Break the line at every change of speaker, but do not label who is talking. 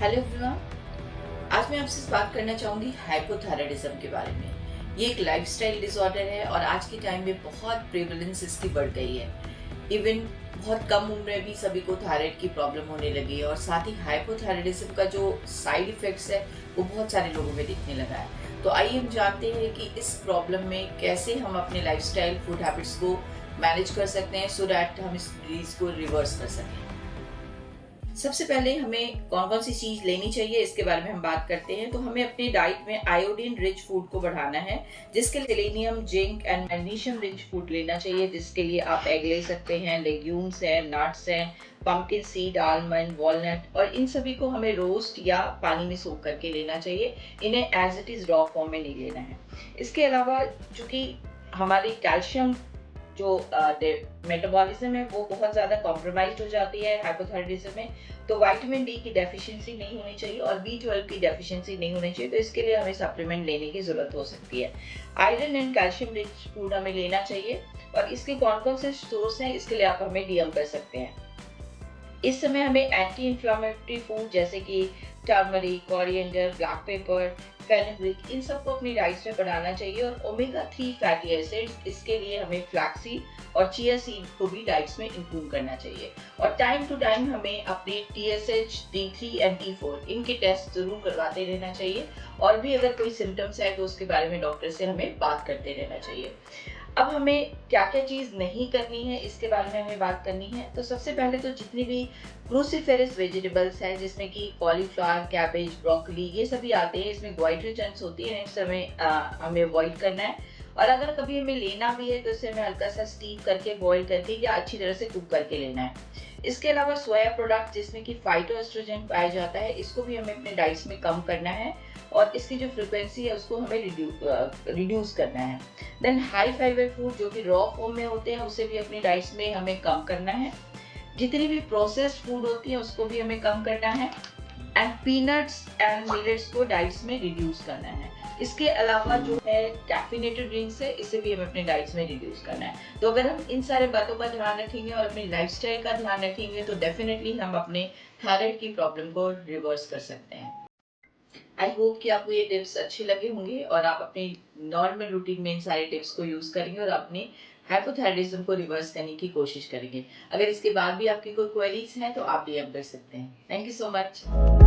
Hello everyone. आज मैं आपसे बात करना चाहूँगी हाइपोथायराइडिज्म के बारे में। ये एक लाइफस्टाइल डिसऑर्डर है और आज के टाइम में बहुत प्रेवलेंस इसकी बढ़ गई है। इवन बहुत कम उम्र में भी सभी को थायराइड की प्रॉब्लम होने लगी है और साथ ही हाइपोथायराइडिज्म का जो साइड इफेक्ट्स है वो बहुत सारे लोगों में दिखने लगा है। तो आइए हम जानते हैं कि इस प्रॉब्लम में कैसे हम अपने लाइफस्टाइल फूड हैबिट्स को मैनेज कर सकते हैं सो दैट हम इस डिजीज को रिवर्स कर सकें। सबसे पहले हमें कौन कौन सी चीज लेनी चाहिए इसके बारे में हम बात करते हैं। तो हमें अपनी डाइट में आयोडीन रिच फूड को बढ़ाना है, जिसके लिए selenium, zinc and magnesium rich food लेना चाहिए, जिसके लिए आप एग ले सकते हैं, लेग्यूम्स हैं, नट्स हैं, पंपकिन सीड, आलमंड, वॉलनट, और इन सभी को हमें रोस्ट या पानी में सोख करके लेना चाहिए। इन्हें as it is raw form में नहीं लेना है। इसके अलावा चूंकि हमारी कैल्शियम जो मेटाबॉलिज्म है वो बहुत ज़्यादा कॉम्प्रोमाइज हो जाती है हाइपोथायराइडिज्म में, तो विटामिन डी की डेफिशिएंसी नहीं होनी चाहिए और B12 की डेफिशिएंसी नहीं होनी चाहिए। तो इसके लिए हमें सप्लीमेंट लेने की ज़रूरत हो सकती है। Iron and calcium rich food हमें लेना चाहिए और इसके कौन कौन से सोर्स हैं इसके लिए आप हमें DM कर सकते हैं। इस समय हमें एंटी इंफ्लेमेटरी फूड जैसे कि turmeric, coriander, black pepper, fenugreek, इन सबको अपनी डाइट में बढ़ाना चाहिए। और ओमेगा 3 फैटी एसिड्स, इसके लिए हमें फ्लैक्सीड और चिया सीड को भी डाइट्स में इंक्लूड करना चाहिए। और टाइम टू टाइम हमें अपने TSH, T3 एंड T4 इनके टेस्ट जरूर करवाते रहना चाहिए। और भी अगर कोई सिम्टम्स है तो उसके बारे में डॉक्टर से हमें बात करते रहना चाहिए। अब हमें क्या क्या चीज़ नहीं करनी है इसके बारे में हमें बात करनी है। तो सबसे पहले तो जितनी भी क्रूसीफेरस वेजिटेबल्स हैं जिसमें कि कॉलीफ्लावर, कैबेज, ब्रोकली, ये सभी आते हैं, इसमें ग्वाइट्रोजन्स होती है, इस समय हमें अवॉइड करना है। और अगर कभी हमें लेना भी है तो इसे हमें हल्का सा स्टीम करके, बॉईल करके या अच्छी तरह से कुक करके लेना है। इसके अलावा सोया प्रोडक्ट जिसमें कि फाइटोएस्ट्रोजन पाया जाता है, इसको भी हमें अपने डाइट्स में कम करना है और इसकी जो फ्रिक्वेंसी है उसको हमें रिड्यूस करना है। देन हाई फाइबर फूड जो कि रॉ फॉर्म में होते हैं उसे भी अपनी डाइट्स में हमें कम करना है। जितनी भी प्रोसेस्ड फूड होती है उसको भी हमें कम करना है। एंड पीनट्स एंड मिलेट्स को डाइट्स में रिड्यूस करना है। इसके अलावा जो है कैफिनेटेड ड्रिंक्स है, इसे भी हमें अपने डाइट्स में रिड्यूस करना है। तो अगर हम इन सारे बातों का ध्यान रखेंगे और अपनी लाइफस्टाइल का ध्यान रखेंगे तो डेफिनेटली हम अपने थायराइड की प्रॉब्लम को रिवर्स कर सकते हैं। आई होप कि आपको ये टिप्स अच्छे लगे होंगे और आप अपनी नॉर्मल रूटीन में इन सारे टिप्स को यूज करेंगे और अपने हाइपोथायराइडिज्म को रिवर्स करने की कोशिश करेंगे। अगर इसके बाद भी आपकी कोई क्वेरीज हैं तो आप DM कर सकते हैं। Thank you so much.